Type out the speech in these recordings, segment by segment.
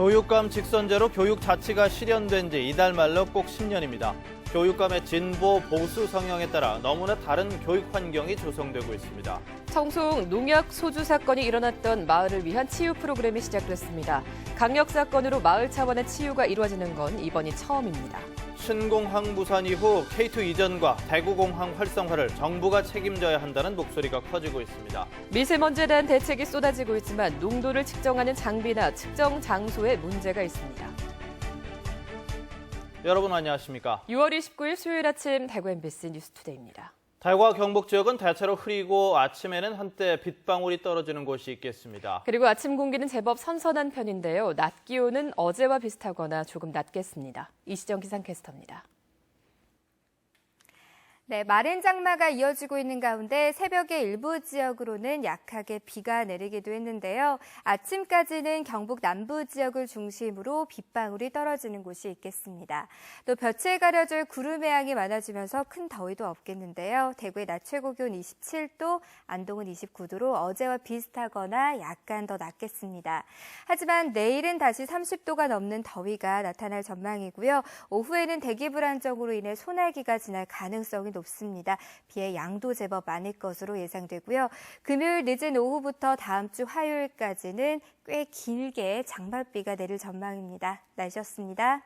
교육감 직선제로 교육 자치가 실현된 지 이달 말로 꼭 10년입니다. 교육감의 진보, 보수 성향에 따라 너무나 다른 교육 환경이 조성되고 있습니다. 청송 농약 소주 사건이 일어났던 마을을 위한 치유 프로그램이 시작됐습니다. 강력 사건으로 마을 차원의 치유가 이루어지는 건 이번이 처음입니다. 신공항 부산 이후 K2 이전과 대구공항 활성화를 정부가 책임져야 한다는 목소리가 커지고 있습니다. 미세먼지에 대한 대책이 쏟아지고 있지만 농도를 측정하는 장비나 측정 장소에 문제가 있습니다. 여러분 안녕하십니까? 6월 29일 수요일 아침 대구 MBC 뉴스투데이입니다. 대구와 경북 지역은 대체로 흐리고 아침에는 한때 빗방울이 떨어지는 곳이 있겠습니다. 그리고 아침 공기는 제법 선선한 편인데요. 낮 기온은 어제와 비슷하거나 조금 낮겠습니다. 이시정 기상캐스터입니다. 네, 마른 장마가 이어지고 있는 가운데 새벽에 일부 지역으로는 약하게 비가 내리기도 했는데요. 아침까지는 경북 남부 지역을 중심으로 빗방울이 떨어지는 곳이 있겠습니다. 또 볕에 가려질 구름의 양이 많아지면서 큰 더위도 없겠는데요. 대구의 낮 최고 기온 27도, 안동은 29도로 어제와 비슷하거나 약간 더 낮겠습니다. 하지만 내일은 다시 30도가 넘는 더위가 나타날 전망이고요. 오후에는 대기 불안정으로 인해 소나기가 지날 가능성이 높습니다. 비의 양도 제법 많을 것으로 예상되고요. 금요일 늦은 오후부터 다음 주 화요일까지는 꽤 길게 장맛비가 내릴 전망입니다. 날씨였습니다.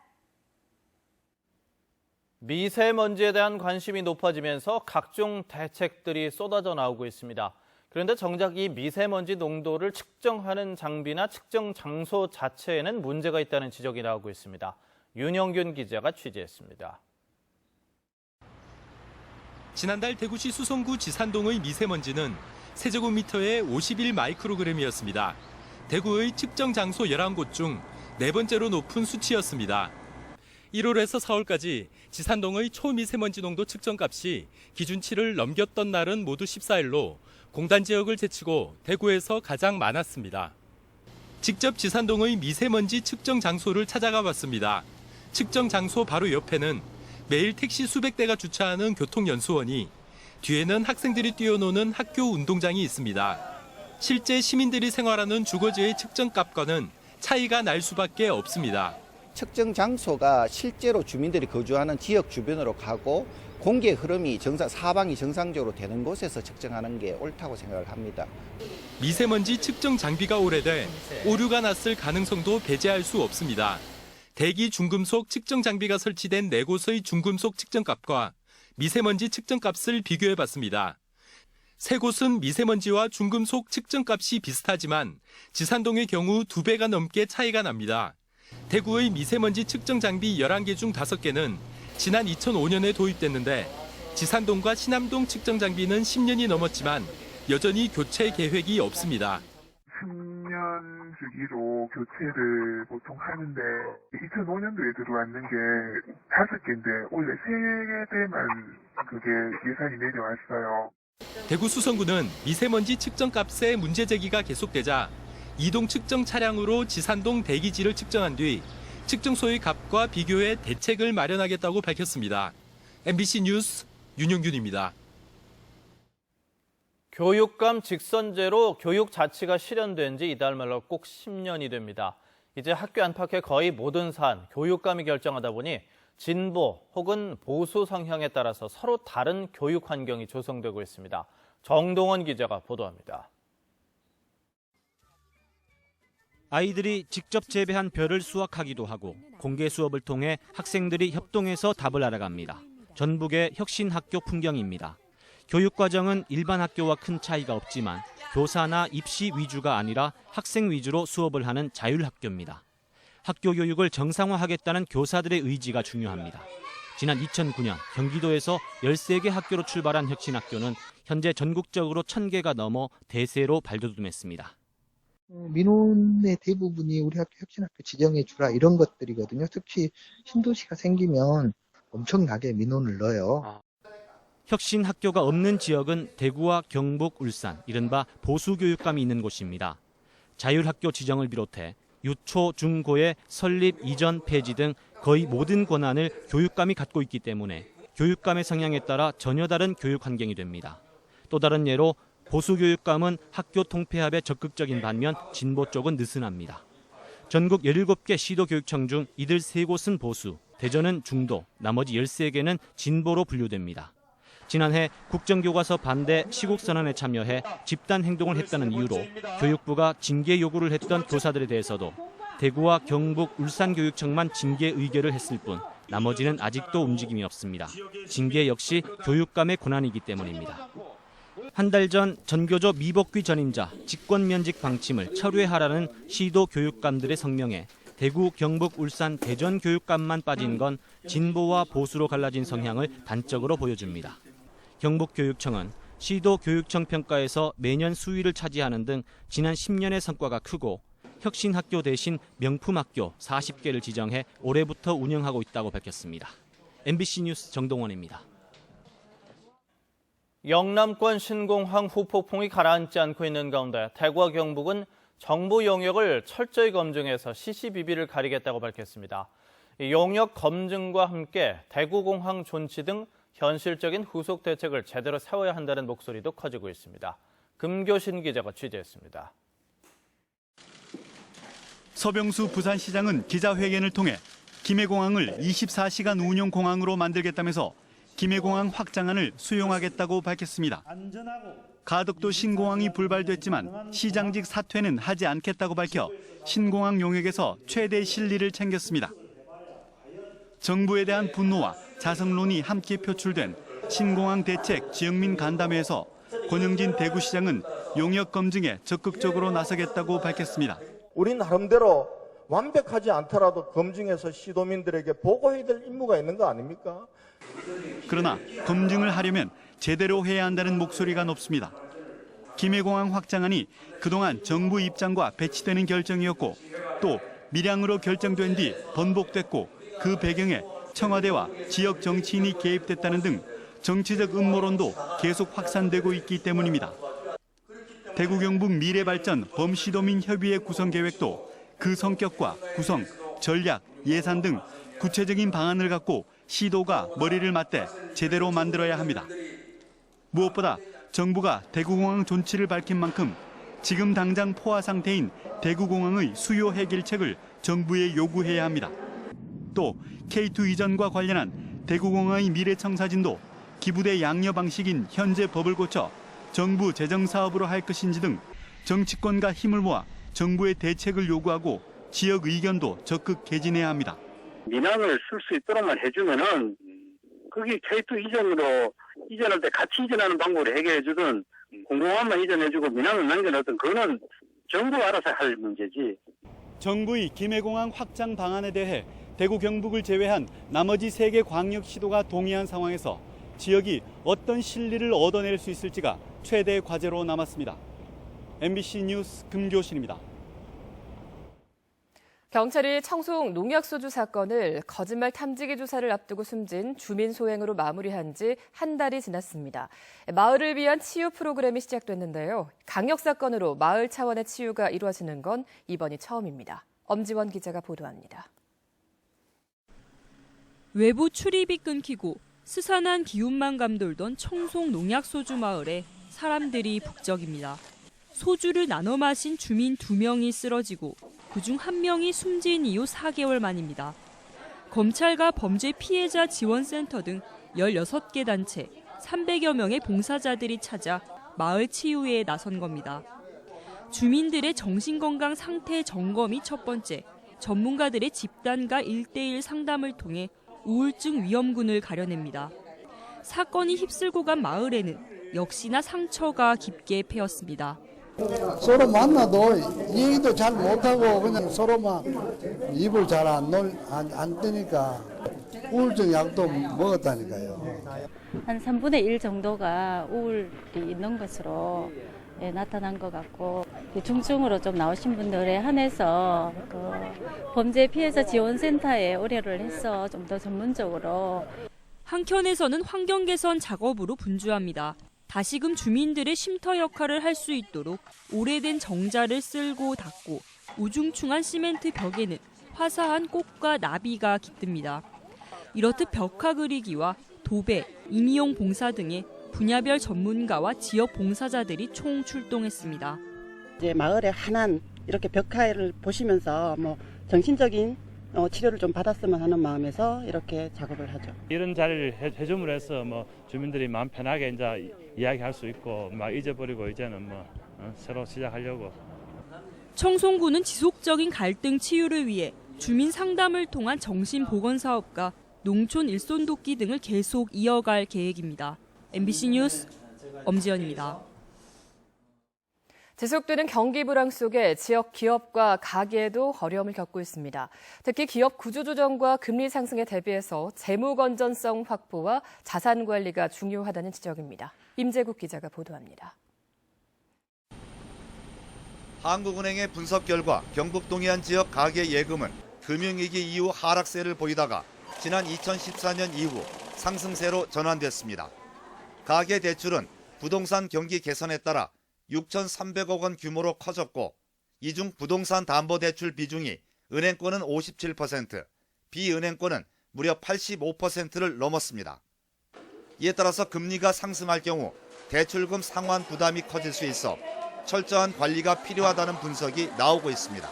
미세먼지에 대한 관심이 높아지면서 각종 대책들이 쏟아져 나오고 있습니다. 그런데 정작 이 미세먼지 농도를 측정하는 장비나 측정 장소 자체에는 문제가 있다는 지적이 나오고 있습니다. 윤영균 기자가 취재했습니다. 지난달 대구시 수성구 지산동의 미세먼지는 세제곱미터에 51 마이크로그램이었습니다. 대구의 측정 장소 11곳 중 네 번째로 높은 수치였습니다. 1월에서 4월까지 지산동의 초미세먼지 농도 측정값이 기준치를 넘겼던 날은 모두 14일로 공단 지역을 제치고 대구에서 가장 많았습니다. 직접 지산동의 미세먼지 측정 장소를 찾아가 봤습니다. 측정 장소 바로 옆에는 매일 택시 수백 대가 주차하는 교통연수원이, 뒤에는 학생들이 뛰어노는 학교 운동장이 있습니다. 실제 시민들이 생활하는 주거지의 측정값과는 차이가 날 수밖에 없습니다. 측정 장소가 실제로 주민들이 거주하는 지역 주변으로 가고 공기의 흐름이 사방이 정상적으로 되는 곳에서 측정하는 게 옳다고 생각을 합니다. 미세먼지 측정 장비가 오래돼 오류가 났을 가능성도 배제할 수 없습니다. 대기 중금속 측정 장비가 설치된 4곳의 중금속 측정값과 미세먼지 측정값을 비교해봤습니다. 3곳은 미세먼지와 중금속 측정값이 비슷하지만 지산동의 경우 2배가 넘게 차이가 납니다. 대구의 미세먼지 측정 장비 11개 중 5개는 지난 2005년에 도입됐는데 지산동과 신암동 측정 장비는 10년이 넘었지만 여전히 교체 계획이 없습니다. 10년 주기로 교체를 보통 하는데 2005년도에 들어왔는 게 5개인데 원래 3개만 그게 예산이 내려왔어요. 대구 수성구는 미세먼지 측정값의 문제 제기가 계속되자 이동 측정 차량으로 지산동 대기지를 측정한 뒤 측정소의 값과 비교해 대책을 마련하겠다고 밝혔습니다. MBC 뉴스 윤영균입니다. 교육감 직선제로 교육 자치가 실현된 지 이달 말로 꼭 10년이 됩니다. 이제 학교 안팎의 거의 모든 사안, 교육감이 결정하다 보니 진보 혹은 보수 성향에 따라서 서로 다른 교육 환경이 조성되고 있습니다. 정동원 기자가 보도합니다. 아이들이 직접 재배한 벼를 수확하기도 하고 공개 수업을 통해 학생들이 협동해서 답을 알아갑니다. 전북의 혁신학교 풍경입니다. 교육과정은 일반 학교와 큰 차이가 없지만 교사나 입시 위주가 아니라 학생 위주로 수업을 하는 자율학교입니다. 학교 교육을 정상화하겠다는 교사들의 의지가 중요합니다. 지난 2009년 경기도에서 13개 학교로 출발한 혁신학교는 현재 전국적으로 1000개가 넘어 대세로 발돋움했습니다. 민원의 대부분이 우리 학교 혁신학교 지정해 주라 이런 것들이거든요. 특히 신도시가 생기면 엄청나게 민원을 넣어요. 혁신학교가 없는 지역은 대구와 경북, 울산, 이른바 보수교육감이 있는 곳입니다. 자율학교 지정을 비롯해 유초, 중고의 설립, 이전, 폐지 등 거의 모든 권한을 교육감이 갖고 있기 때문에 교육감의 성향에 따라 전혀 다른 교육 환경이 됩니다. 또 다른 예로 보수교육감은 학교 통폐합에 적극적인 반면 진보 쪽은 느슨합니다. 전국 17개 시도교육청 중 이들 3곳은 보수, 대전은 중도, 나머지 13개는 진보로 분류됩니다. 지난해 국정교과서 반대 시국선언에 참여해 집단 행동을 했다는 이유로 교육부가 징계 요구를 했던 교사들에 대해서도 대구와 경북, 울산교육청만 징계 의결을 했을 뿐 나머지는 아직도 움직임이 없습니다. 징계 역시 교육감의 권한이기 때문입니다. 한 달 전 전교조 미복귀 전임자 직권면직 방침을 철회하라는 시도 교육감들의 성명에 대구, 경북, 울산, 대전 교육감만 빠진 건 진보와 보수로 갈라진 성향을 단적으로 보여줍니다. 경북교육청은 시도 교육청 평가에서 매년 수위를 차지하는 등 지난 10년의 성과가 크고 혁신학교 대신 명품학교 40개를 지정해 올해부터 운영하고 있다고 밝혔습니다. MBC 뉴스 정동원입니다. 영남권 신공항 후폭풍이 가라앉지 않고 있는 가운데 대구와 경북은 정부 용역을 철저히 검증해서 시시비비를 가리겠다고 밝혔습니다. 용역 검증과 함께 대구공항 존치 등 현실적인 후속 대책을 제대로 세워야 한다는 목소리도 커지고 있습니다. 금교신 기자가 취재했습니다. 서병수 부산시장은 기자회견을 통해 김해공항을 24시간 운용 공항으로 만들겠다면서 김해공항 확장안을 수용하겠다고 밝혔습니다. 가덕도 신공항이 불발됐지만 시장직 사퇴는 하지 않겠다고 밝혀 신공항 용역에서 최대 실리를 챙겼습니다. 정부에 대한 분노와 자성론이 함께 표출된 신공항 대책 지역민 간담회에서 권영진 대구시장은 용역 검증에 적극적으로 나서겠다고 밝혔습니다. 우린 나름대로 완벽하지 않더라도 검증해서 시도민들에게 보고해야 될 임무가 있는 거 아닙니까? 그러나 검증을 하려면 제대로 해야 한다는 목소리가 높습니다. 김해공항 확장안이 그동안 정부 입장과 배치되는 결정이었고 또 밀양으로 결정된 뒤 번복됐고 그 배경에 청와대와 지역 정치인이 개입됐다는 등 정치적 음모론도 계속 확산되고 있기 때문입니다. 대구 경북 미래발전 범시도민 협의회 구성 계획도 그 성격과 구성, 전략, 예산 등 구체적인 방안을 갖고 시도가 머리를 맞대 제대로 만들어야 합니다. 무엇보다 정부가 대구공항 존치를 밝힌 만큼 지금 당장 포화 상태인 대구공항의 수요 해결책을 정부에 요구해야 합니다. 또 K2 이전과 관련한 대구공항의 미래청사진도 기부대 양려 방식인 현재 법을 고쳐 정부 재정사업으로 할 것인지 등 정치권과 힘을 모아 정부의 대책을 요구하고 지역 의견도 적극 개진해야 합니다. 민항을 쓸 수 있도록만 해주면은 거기 K2 이전으로 이전할 때 같이 이전하는 방법으로 해결해주든 공공항만 이전해주고 민항을 남겨놓든 그거는 정부가 알아서 할 문제지. 정부의 김해공항 확장 방안에 대해 대구 경북을 제외한 나머지 3개 광역시도가 동의한 상황에서 지역이 어떤 실리를 얻어낼 수 있을지가 최대 과제로 남았습니다. MBC 뉴스 금교신입니다. 경찰이 청송 농약소주 사건을 거짓말 탐지기 조사를 앞두고 숨진 주민 소행으로 마무리한 지 한 달이 지났습니다. 마을을 위한 치유 프로그램이 시작됐는데요. 강력 사건으로 마을 차원의 치유가 이루어지는 건 이번이 처음입니다. 엄지원 기자가 보도합니다. 외부 출입이 끊기고 스산한 기운만 감돌던 청송 농약소주 마을에 사람들이 북적입니다. 소주를 나눠 마신 주민 2명이 쓰러지고 그중 1명이 숨진 이후 4개월 만입니다. 검찰과 범죄 피해자 지원센터 등 16개 단체, 300여 명의 봉사자들이 찾아 마을 치유에 나선 겁니다. 주민들의 정신건강 상태 점검이 첫 번째, 전문가들의 집단과 1:1 상담을 통해 우울증 위험군을 가려냅니다. 사건이 휩쓸고 간 마을에는 역시나 상처가 깊게 패였습니다. 서로 만나도 얘기도 잘 못하고 그냥 서로만 입을 잘 안 뜨니까 우울증 약도 먹었다니까요. 한 3분의 1 정도가 우울이 있는 것으로 나타난 것 같고 중증으로 좀 나오신 분들에 한해서 범죄 피해자 지원센터에 의뢰를 해서 좀 더 전문적으로. 한켠에서는 환경 개선 작업으로 분주합니다. 다시금 주민들의 쉼터 역할을 할 수 있도록 오래된 정자를 쓸고 닦고 우중충한 시멘트 벽에는 화사한 꽃과 나비가 깃듭니다. 이렇듯 벽화 그리기와 도배, 임의용 봉사 등의 분야별 전문가와 지역 봉사자들이 총 출동했습니다. 이제 마을의 환한 이렇게 벽화를 보시면서 뭐 정신적인 치료를 좀 받았으면 하는 마음에서 이렇게 작업을 하죠. 이런 자리를 해줌으로 해서 뭐 주민들이 마음 편하게 이제 이야기할 수 있고 막 잊어버리고 이제는 뭐 새로 시작하려고. 청송군은 지속적인 갈등 치유를 위해 주민 상담을 통한 정신보건 사업과 농촌 일손 돕기 등을 계속 이어갈 계획입니다. MBC 뉴스 엄지연입니다. 지속되는 경기 불황 속에 지역 기업과 가게도 어려움을 겪고 있습니다. 특히 기업 구조조정과 금리 상승에 대비해서 재무 건전성 확보와 자산 관리가 중요하다는 지적입니다. 임재국 기자가 보도합니다. 한국은행의 분석 결과 경북 동해안 지역 가계 예금은 금융위기 이후 하락세를 보이다가 지난 2014년 이후 상승세로 전환됐습니다. 가계 대출은 부동산 경기 개선에 따라 6,300억 원 규모로 커졌고 이 중 부동산 담보대출 비중이 은행권은 57%, 비은행권은 무려 85%를 넘었습니다. 이에 따라서 금리가 상승할 경우 대출금 상환 부담이 커질 수 있어 철저한 관리가 필요하다는 분석이 나오고 있습니다.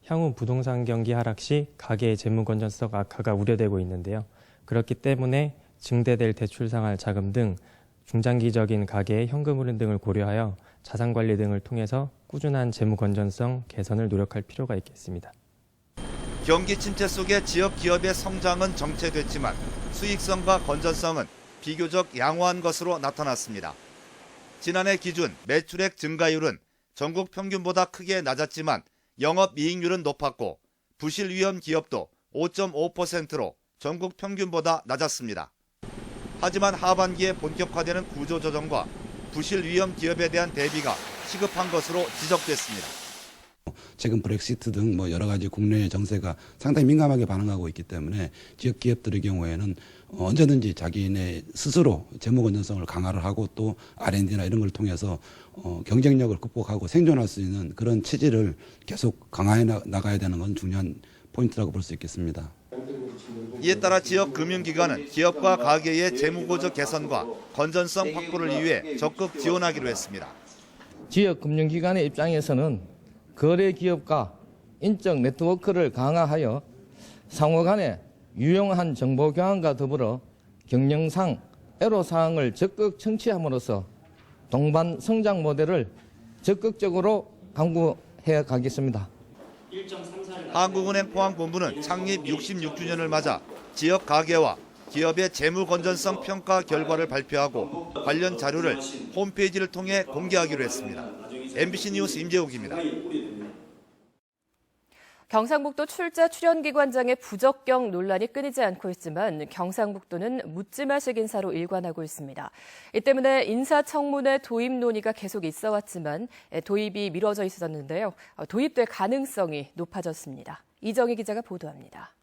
향후 부동산 경기 하락 시 가계의 재무 건전성 악화가 우려되고 있는데요. 그렇기 때문에 증대될 대출 상환 자금 등 중장기적인 가계의 현금 흐름 등을 고려하여 자산 관리 등을 통해서 꾸준한 재무 건전성 개선을 노력할 필요가 있겠습니다. 경기 침체 속에 지역 기업의 성장은 정체됐지만 수익성과 건전성은 비교적 양호한 것으로 나타났습니다. 지난해 기준 매출액 증가율은 전국 평균보다 크게 낮았지만 영업이익률은 높았고 부실 위험 기업도 5.5%로 전국 평균보다 낮았습니다. 하지만 하반기에 본격화되는 구조조정과 부실 위험 기업에 대한 대비가 시급한 것으로 지적됐습니다. 최근 브렉시트 등 여러 가지 국내 정세가 상당히 민감하게 반응하고 있기 때문에 지역 기업들의 경우에는 언제든지 자기네 스스로 재무 건전성을 강화를 하고 또 R&D나 이런 걸 통해서 경쟁력을 극복하고 생존할 수 있는 그런 체질을 계속 강화해 나가야 되는 건 중요한 포인트라고 볼 수 있겠습니다. 이에 따라 지역 금융기관은 기업과 가계의 재무구조 개선과 건전성 확보를 위해 적극 지원하기로 했습니다. 지역 금융기관의 입장에서는 거래 기업과 인적 네트워크를 강화하여 상호 간에 유용한 정보 교환과 더불어 경영상, 애로사항을 적극 청취함으로써 동반 성장 모델을 적극적으로 강구해 가겠습니다. 한국은행 포항본부는 창립 66주년을 맞아 지역 가계와 기업의 재무 건전성 평가 결과를 발표하고 관련 자료를 홈페이지를 통해 공개하기로 했습니다. MBC 뉴스 임재욱입니다. 경상북도 출자 출연기관장의 부적격 논란이 끊이지 않고 있지만 경상북도는 묻지마식 인사로 일관하고 있습니다. 이 때문에 인사청문회 도입 논의가 계속 있어 왔지만 도입이 미뤄져 있었는데요. 도입될 가능성이 높아졌습니다. 이정희 기자가 보도합니다.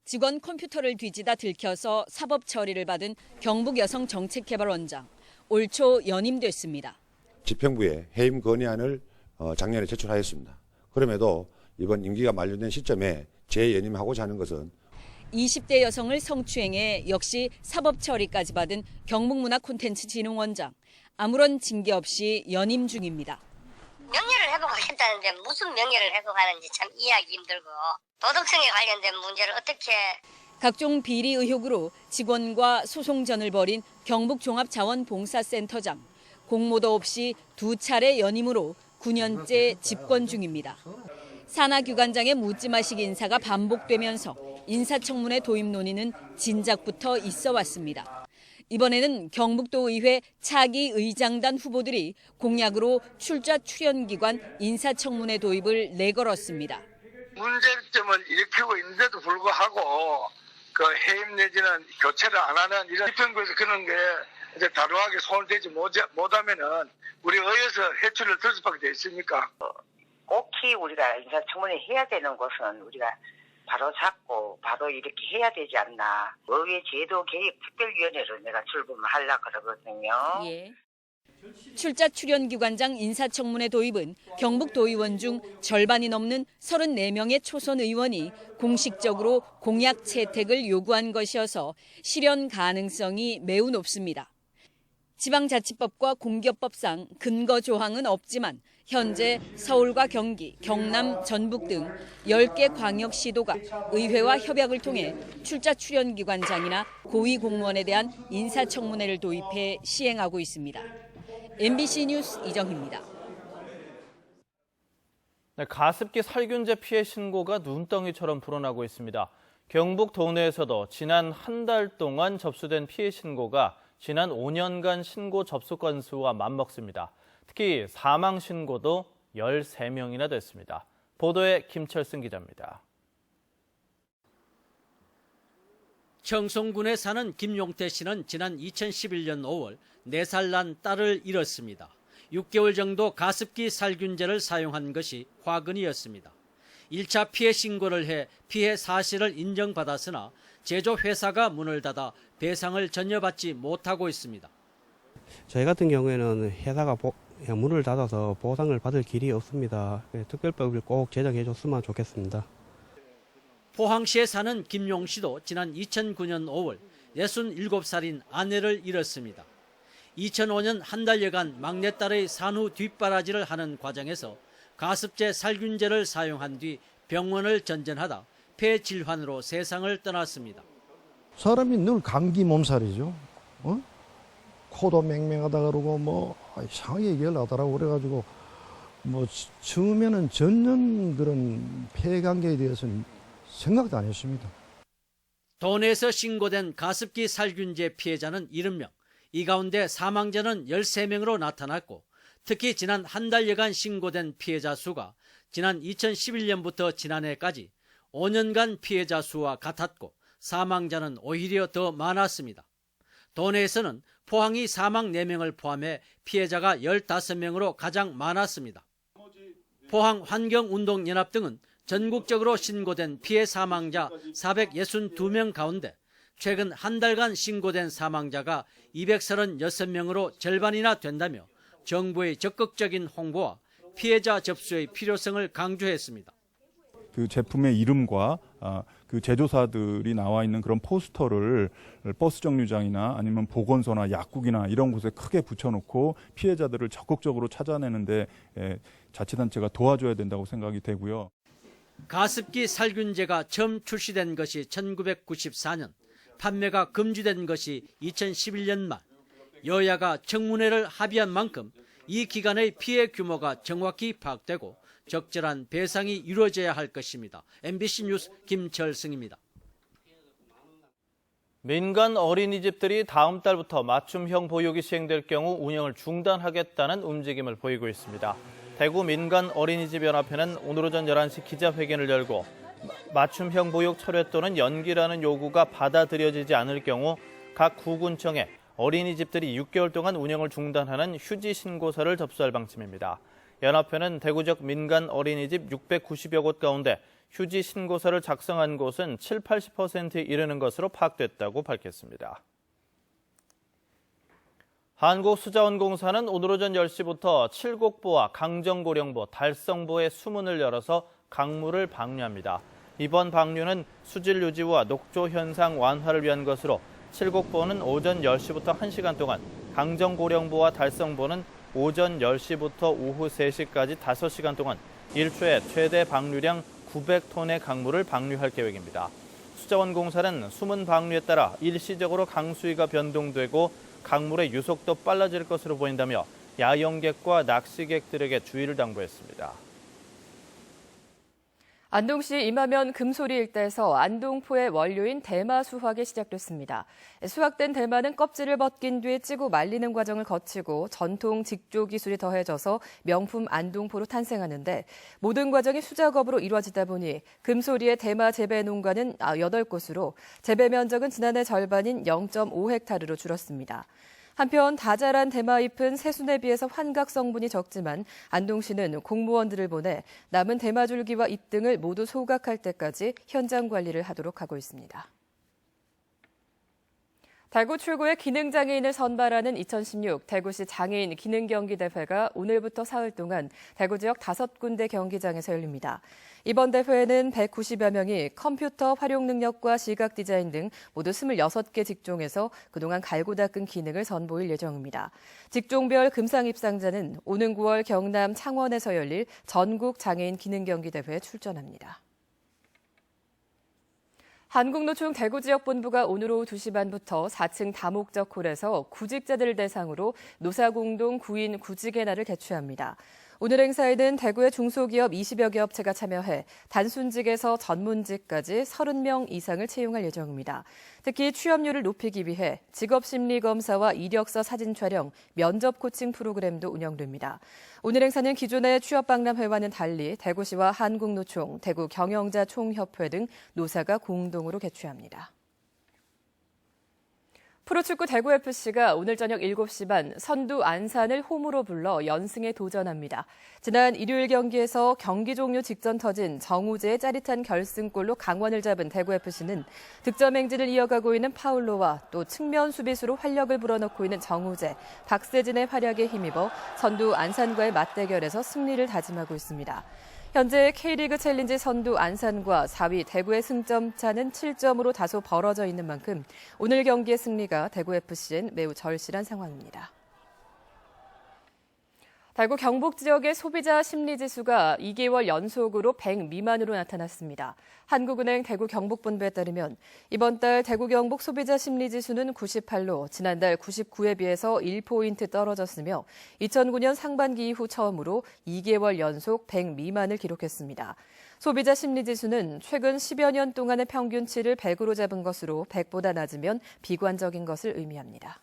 직원 컴퓨터를 뒤지다 들켜서 사법 처리를 받은 경북여성정책개발원장. 올 초 연임됐습니다. 집행부에 해임 건의안을 작년에 제출하였습니다. 그럼에도 이번 임기가 만료된 시점에 재연임하고자 하는 것은 20대 여성을 성추행해 역시 사법 처리까지 받은 경북문화콘텐츠진흥원장. 아무런 징계 없이 연임 중입니다. 명예를 회복하겠다는데 무슨 명예를 회복하는지 참 이해하기 힘들고 도덕성에 관련된 문제를 어떻게 각종 비리 의혹으로 직원과 소송전을 벌인 경북종합자원봉사센터장. 공모도 없이 2차례 연임으로 9년째 집권 중입니다. 산하규관장의 묻지마식 인사가 반복되면서 인사청문회 도입 논의는 진작부터 있어 왔습니다. 이번에는 경북도의회 차기 의장단 후보들이 공약으로 출자 출연기관 인사청문회 도입을 내걸었습니다. 문제점을 일으키고 있는데도 불구하고 그 해임 내지는 교체를 안 하는 이런 집행부에서 그런 게 이제 다루하게 손을 대지 못하면은 우리 의회에서 해출을 들 수밖에 돼 있습니까? 꼭히 우리가 인사청문회 해야 되는 것은 우리가 바로 잡고 바로 이렇게 해야 되지 않나. 의회 제도 개입 특별위원회로 내가 출범을 하려고 그러거든요. 예. 출자 출연기관장 인사청문회 도입은 경북도의원 중 절반이 넘는 34명의 초선 의원이 공식적으로 공약 채택을 요구한 것이어서 실현 가능성이 매우 높습니다. 지방자치법과 공기업법상 근거 조항은 없지만 현재 서울과 경기, 경남, 전북 등 10개 광역시도가 의회와 협약을 통해 출자 출연기관장이나 고위공무원에 대한 인사청문회를 도입해 시행하고 있습니다. MBC 뉴스 이정희입니다. 네, 가습기 살균제 피해 신고가 눈덩이처럼 불어나고 있습니다. 경북 도내에서도 지난 한 달 동안 접수된 피해 신고가 지난 5년간 신고 접수 건수와 맞먹습니다. 특히 사망 신고도 13명이나 됐습니다. 보도에 김철승 기자입니다. 청송군에 사는 김용태 씨는 지난 2011년 5월 4살 난 딸을 잃었습니다. 6개월 정도 가습기 살균제를 사용한 것이 화근이었습니다. 1차 피해 신고를 해 피해 사실을 인정받았으나 제조회사가 문을 닫아 배상을 전혀 받지 못하고 있습니다. 저희 같은 경우에는 회사가 문을 닫아서 보상을 받을 길이 없습니다. 특별법을 꼭 제정해 줬으면 좋겠습니다. 포항시에 사는 김용 씨도 지난 2009년 5월 67살인 아내를 잃었습니다. 2005년 한 달여간 막내딸의 산후 뒷바라지를 하는 과정에서 가습제 살균제를 사용한 뒤 병원을 전전하다 폐질환으로 세상을 떠났습니다. 사람이 늘 감기 몸살이죠. 코도 맹맹하다 그러고 뭐 이상하게 얘기를 하더라고. 그래가지고 뭐 처음에는 전혀 그런 폐감기에 대해서는 생각도 안 했습니다. 도내에서 신고된 가습기 살균제 피해자는 70명, 이 가운데 사망자는 13명으로 나타났고 특히 지난 한 달여간 신고된 피해자 수가 지난 2011년부터 지난해까지 5년간 피해자 수와 같았고 사망자는 오히려 더 많았습니다. 도내에서는 포항이 사망 4명을 포함해 피해자가 15명으로 가장 많았습니다. 포항환경운동연합 등은 전국적으로 신고된 피해 사망자 462명 가운데 최근 한 달간 신고된 사망자가 236명으로 절반이나 된다며 정부의 적극적인 홍보와 피해자 접수의 필요성을 강조했습니다. 그 제품의 이름과 그 제조사들이 나와 있는 그런 포스터를 버스 정류장이나 아니면 보건소나 약국이나 이런 곳에 크게 붙여놓고 피해자들을 적극적으로 찾아내는데 자치단체가 도와줘야 된다고 생각이 되고요. 가습기 살균제가 처음 출시된 것이 1994년, 판매가 금지된 것이 2011년 말. 여야가 청문회를 합의한 만큼 이 기간의 피해 규모가 정확히 파악되고 적절한 배상이 이루어져야 할 것입니다. MBC 뉴스 김철승입니다. 민간 어린이집들이 다음 달부터 맞춤형 보육이 시행될 경우 운영을 중단하겠다는 움직임을 보이고 있습니다. 대구 민간어린이집연합회는 오늘 오전 11시 기자회견을 열고 맞춤형 보육 철회 또는 연기라는 요구가 받아들여지지 않을 경우 각 구군청에 어린이집들이 6개월 동안 운영을 중단하는 휴지 신고서를 접수할 방침입니다. 연합회는 대구적 민간 어린이집 690여 곳 가운데 휴지 신고서를 작성한 곳은 70-80%에 이르는 것으로 파악됐다고 밝혔습니다. 한국수자원공사는 오늘 오전 10시부터 칠곡보와 강정고령보, 달성보에 수문을 열어서 강물을 방류합니다. 이번 방류는 수질 유지와 녹조 현상 완화를 위한 것으로 칠곡보는 오전 10시부터 1시간 동안, 강정고령보와 달성보는 오전 10시부터 오후 3시까지 5시간 동안 일초에 최대 방류량 900톤의 강물을 방류할 계획입니다. 수자원공사는 수문 방류에 따라 일시적으로 강수위가 변동되고 강물의 유속도 빨라질 것으로 보인다며 야영객과 낚시객들에게 주의를 당부했습니다. 안동시 임하면 금소리 일대에서 안동포의 원료인 대마 수확이 시작됐습니다. 수확된 대마는 껍질을 벗긴 뒤 찌고 말리는 과정을 거치고 전통 직조 기술이 더해져서 명품 안동포로 탄생하는데 모든 과정이 수작업으로 이루어지다 보니 금소리의 대마 재배 농가는 8곳으로 재배 면적은 지난해 절반인 0.5헥타르로 줄었습니다. 한편 다 자란 대마잎은 새순에 비해서 환각 성분이 적지만 안동시는 공무원들을 보내 남은 대마줄기와 잎 등을 모두 소각할 때까지 현장 관리를 하도록 하고 있습니다. 대구 최고의 기능장애인을 선발하는 2016 대구시 장애인 기능경기대회가 오늘부터 사흘 동안 대구 지역 5군데 경기장에서 열립니다. 이번 대회에는 190여 명이 컴퓨터 활용 능력과 시각 디자인 등 모두 26개 직종에서 그동안 갈고 닦은 기능을 선보일 예정입니다. 직종별 금상 입상자는 오는 9월 경남 창원에서 열릴 전국 장애인 기능경기대회에 출전합니다. 한국노총 대구지역본부가 오늘 오후 2시 반부터 4층 다목적 홀에서 구직자들을 대상으로 노사공동 구인 구직의 날을 개최합니다. 오늘 행사에는 대구의 중소기업 20여 개 업체가 참여해 단순직에서 전문직까지 30명 이상을 채용할 예정입니다. 특히 취업률을 높이기 위해 직업심리검사와 이력서 사진 촬영, 면접 코칭 프로그램도 운영됩니다. 오늘 행사는 기존의 취업박람회와는 달리 대구시와 한국노총, 대구경영자총협회 등 노사가 공동으로 개최합니다. 프로축구 대구FC가 오늘 저녁 7시 반 선두 안산을 홈으로 불러 연승에 도전합니다. 지난 일요일 경기에서 경기 종료 직전 터진 정우재의 짜릿한 결승골로 강원을 잡은 대구FC는 득점 행진을 이어가고 있는 파울로와 또 측면 수비수로 활력을 불어넣고 있는 정우재, 박세진의 활약에 힘입어 선두 안산과의 맞대결에서 승리를 다짐하고 있습니다. 현재 K리그 챌린지 선두 안산과 4위 대구의 승점 차는 7점으로 다소 벌어져 있는 만큼 오늘 경기의 승리가 대구FC엔 매우 절실한 상황입니다. 대구 경북 지역의 소비자 심리지수가 2개월 연속으로 100 미만으로 나타났습니다. 한국은행 대구 경북본부에 따르면 이번 달 대구 경북 소비자 심리지수는 98로 지난달 99에 비해서 1포인트 떨어졌으며 2009년 상반기 이후 처음으로 2개월 연속 100 미만을 기록했습니다. 소비자 심리지수는 최근 10여 년 동안의 평균치를 100으로 잡은 것으로 100보다 낮으면 비관적인 것을 의미합니다.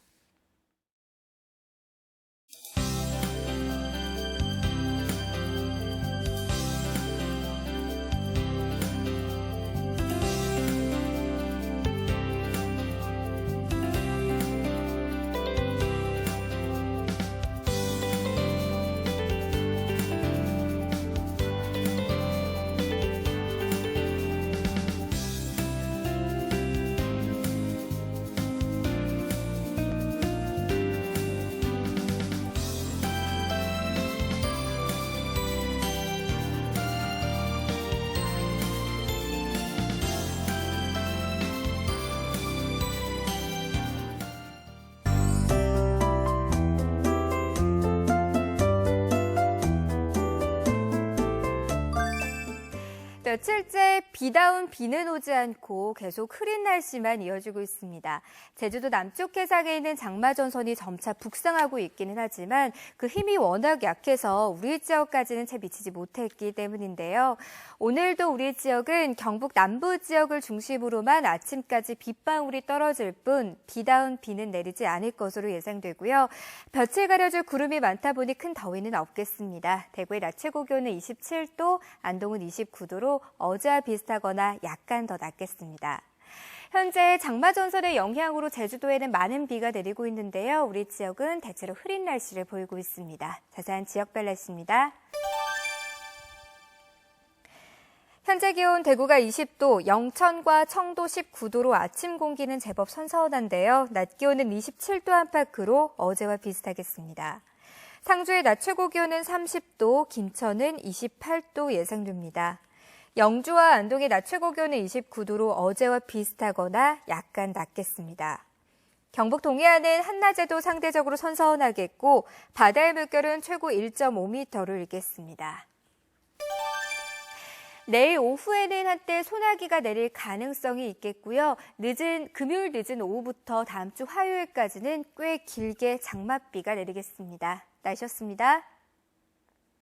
며칠째 비다운 비는 오지 않고 계속 흐린 날씨만 이어지고 있습니다. 제주도 남쪽 해상에 있는 장마전선이 점차 북상하고 있기는 하지만 그 힘이 워낙 약해서 우리 지역까지는 채 미치지 못했기 때문인데요. 오늘도 우리 지역은 경북 남부 지역을 중심으로만 아침까지 빗방울이 떨어질 뿐 비다운 비는 내리지 않을 것으로 예상되고요. 볕을 가려줄 구름이 많다 보니 큰 더위는 없겠습니다. 대구의 낮 최고 기온은 27도, 안동은 29도로 어제와 비슷하거나 약간 더 낮겠습니다. 현재 장마전선의 영향으로 제주도에는 많은 비가 내리고 있는데요. 우리 지역은 대체로 흐린 날씨를 보이고 있습니다. 자세한 지역별 날씨입니다. 현재 기온 대구가 20도, 영천과 청도 19도로 아침 공기는 제법 선선한데요. 낮 기온은 27도 안팎으로 어제와 비슷하겠습니다. 상주의 낮 최고 기온은 30도, 김천은 28도 예상됩니다. 영주와 안동의 낮 최고 기온은 29도로 어제와 비슷하거나 약간 낮겠습니다. 경북 동해안은 한낮에도 상대적으로 선선하겠고 바다의 물결은 최고 1.5m를 일겠습니다. 내일 오후에는 한때 소나기가 내릴 가능성이 있겠고요. 금요일 늦은 오후부터 다음 주 화요일까지는 꽤 길게 장맛비가 내리겠습니다. 날씨였습니다.